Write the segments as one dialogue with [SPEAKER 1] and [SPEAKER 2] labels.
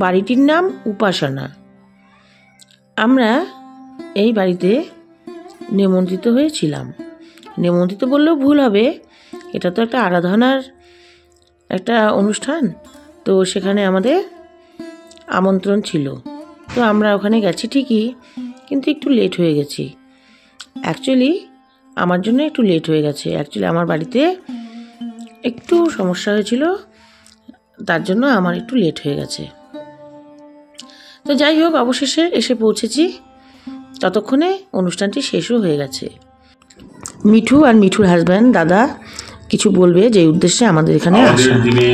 [SPEAKER 1] বাড়িটির নাম উপাসনা। আমরা এই বাড়িতে নিমন্ত্রিত হয়েছিলাম। নিমন্ত্রিত বললেও ভুল হবে, এটা তো একটা আরাধনার একটা অনুষ্ঠান, তো সেখানে আমাদের আমন্ত্রণ ছিল। তো আমরা ওখানে গেছি ঠিকই, কিন্তু একটু লেট হয়ে গেছি। অ্যাকচুয়ালি আমার জন্য একটু লেট হয়ে গেছে। অ্যাকচুয়ালি আমার বাড়িতে একটু সমস্যা হয়েছিল, তার জন্য আমার একটু লেট হয়ে গেছে। তো যাই হোক, অবশেষে এসে পৌঁছেছি। ততক্ষণে অনুষ্ঠানটি শেষও হয়ে গেছে। মিঠু আর মিঠুর হাজব্যান্ড দাদা কিছু বলবে, যে উদ্দেশ্যে আমাদের এখানে আসা।
[SPEAKER 2] যিনি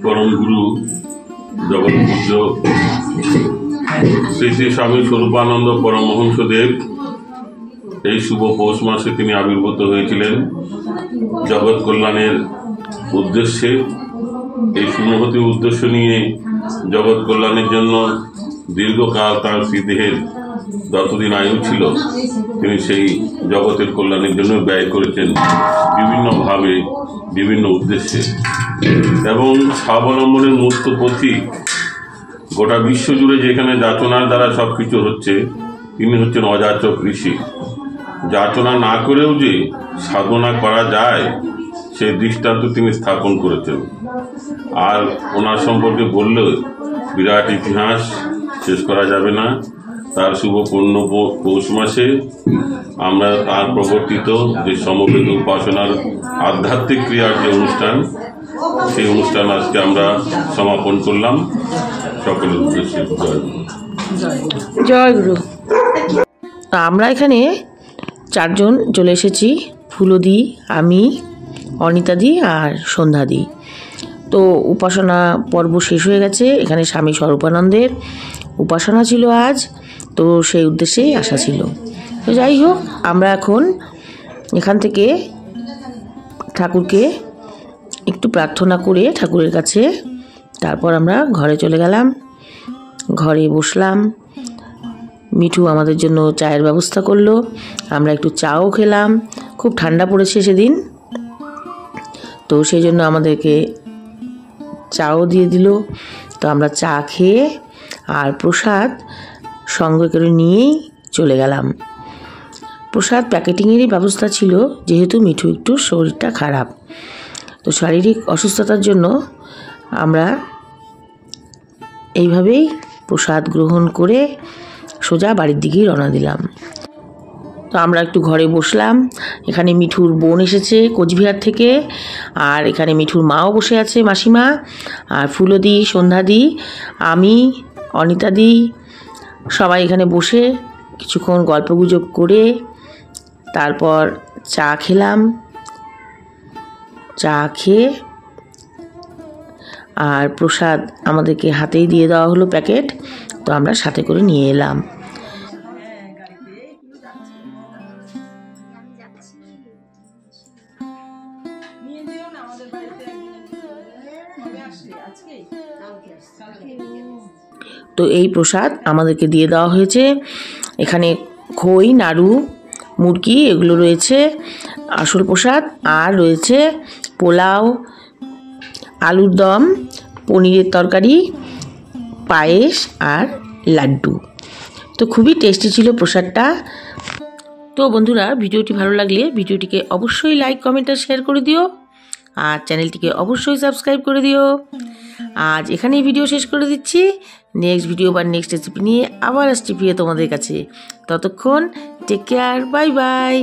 [SPEAKER 2] পরম গুরু জগৎপূজ্য শ্রী শ্রী স্বামী স্বরূপানন্দ পরমহংস দেব, এই শুভ পৌষ মাসে তিনি আবির্ভূত হয়েছিলেন জগৎ কল্যাণের উদ্দেশ্যে। এই সুমহতি উদ্দেশ্য নিয়ে জগৎ কল্যাণের জন্য দীর্ঘকাল তার শ্রীদেহের যতদিন আয়ু ছিল তিনি সেই জগতের কল্যাণের জন্য ব্যয় করেছেন বিভিন্নভাবে, বিভিন্ন উদ্দেশ্যে। এবং স্বাবলম্বনের মূর্ত পথিক গোটা বিশ্ব জুড়ে যেখানে যাচনার দ্বারা সব কিছু হচ্ছে, তিনি হচ্ছেন অযাচক ঋষি। যাচনা না করেও যে সাধনা করা যায় সে দৃষ্টান্ত তিনি স্থাপন করেছেন। আর ওনার সম্পর্কে বললে বিরাট ইতিহাস শেষ করা যাবে না। তার শুভ পূর্ণ পৌষ মাসে আমরা তার প্রবর্তিত যে সমবেত উপাসনার আধ্যাত্মিক ক্রিয়ার যে অনুষ্ঠান, সেই অনুষ্ঠান আজকে আমরা সমাপন করলাম। সকলের উদ্দেশ্যে
[SPEAKER 1] জয় গুরু। আমরা এখানে 4 জন চলে এসেছি, ফুলদি, আমি, অনিতাদি আর সন্ধ্যাদি। তো উপাসনা পর্ব শেষ হয়ে গেছে। এখানে স্বামী স্বরূপানন্দের উপাসনা ছিল আজ, তো সেই উদ্দেশ্যেই আসা ছিল। তো যাই হোক, আমরা এখন এখান থেকে ঠাকুরকে একটু প্রার্থনা করে ঠাকুরের কাছে তারপর আমরা ঘরে চলে গেলাম। ঘরে বসলাম। মিঠু আমাদের জন্য চায়ের ব্যবস্থা করলো। আমরা একটু চাও খেলাম। খুব ঠান্ডা পড়েছে সেদিন, তো সেই জন্য আমাদেরকে চাও দিয়ে দিল। তো আমরা চা খেয়ে আর প্রসাদ সঙ্গে করে নিয়েই চলে গেলাম। প্রসাদ প্যাকেটিংয়েরই ব্যবস্থা ছিল, যেহেতু মিঠু একটু শরীরটা খারাপ, তো শারীরিক অসুস্থতার জন্য আমরা এইভাবেই প্রসাদ গ্রহণ করে সোজা বাড়ির দিকেই রওনা দিলাম। তো আমরা একটু ঘরে বসলাম। এখানে মিঠুর বোন এসেছে কোচবিহার থেকে, আর এখানে মিঠুর মাও বসে আছে, মাসিমা, আর ফুলদি, সন্ধ্যাদি, আমি, অনিতাদি, সবাই এখানে বসে কিছুক্ষণ গল্পগুজব করে তারপর চা খেলাম। চা খেয়ে আর প্রসাদ আমাদেরকে হাতেই দিয়ে দেওয়া হলো প্যাকেট, তো আমরা সাথে করে নিয়ে এলাম। তো এই প্রসাদ আমাদেরকে দিয়ে দেওয়া হয়েছে। এখানে খই, নাড়ু, মুরগি এগুলো রয়েছে আসল প্রসাদ, আর রয়েছে পোলাও, আলুর দম, পনিরের তরকারি, পায়েস আর লাড্ডু। তো খুবই টেস্টি ছিল প্রসাদটা। তো বন্ধুরা, ভিডিওটি ভালো লাগলে ভিডিওটিকে অবশ্যই লাইক, কমেন্ট আর শেয়ার করে দিও, আর চ্যানেলটিকে অবশ্যই সাবস্ক্রাইব করে দিও। আজ এখানেই ভিডিও শেষ করে দিচ্ছি। নেক্সট ভিডিও বা নেক্সট রেসিপি নিয়ে আবার আসছি প্রিয় তোমাদের কাছে। ততক্ষণ টেক কেয়ার, বাই বাই।